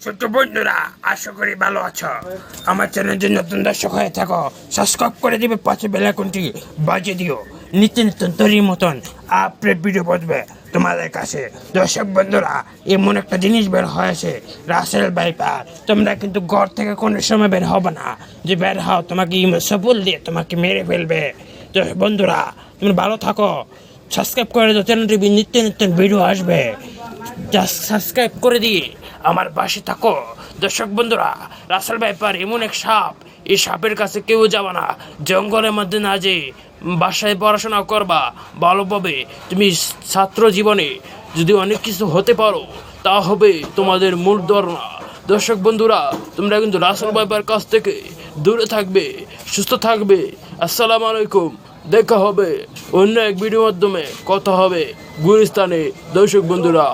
ছোট্ট বন্ধুরা, আশা করি ভালো আছো। আমার চ্যানেলে নতুন দর্শক হয়ে থাকো, সাবস্ক্রাইব করে দিবে, পাশে বেল আইকনটি বাজিয়ে দিও। নিত্য নিত্য তৈরির মতন আপডেট ভিডিও পৌঁছবে তোমাদের কাছে। দর্শক বন্ধুরা, এমন একটা জিনিস বের হয়েছে, রাসেল ভাইপার। তোমরা কিন্তু ঘর থেকে কোনো সময় বের হবে না, যে বের হও তোমাকে সফল দিয়ে তোমাকে মেরে ফেলবে। তো বন্ধুরা, তুমি ভালো থাকো, সাবস্ক্রাইব করে দাও, চ্যানেলটি নিত্য নিত্য ভিডিও আসবে। জাস্ট সাবস্ক্রাইব করে দিয়ে আমার পাশে থাকো। দর্শক বন্ধুরা, রাসেল ভাইপার এমন এক সাপ, এই সাপের কাছে কেউ যাবে না। জঙ্গলের মধ্যে না যে বাসায় পড়াশোনা করবা ভালোভাবে, তুমি ছাত্র জীবনে যদি অনেক কিছু হতে পারো, তা হবে তোমাদের মূল ধারণা। দর্শক বন্ধুরা, তোমরা কিন্তু রাসেল ভাইপার কাছ থেকে দূরে থাকবে, সুস্থ থাকবে। আসসালামু আলাইকুম। দেখা হবে অন্য এক ভিডিওর মাধ্যমে, কথা হবে গুলিস্তানে। দর্শক বন্ধুরা।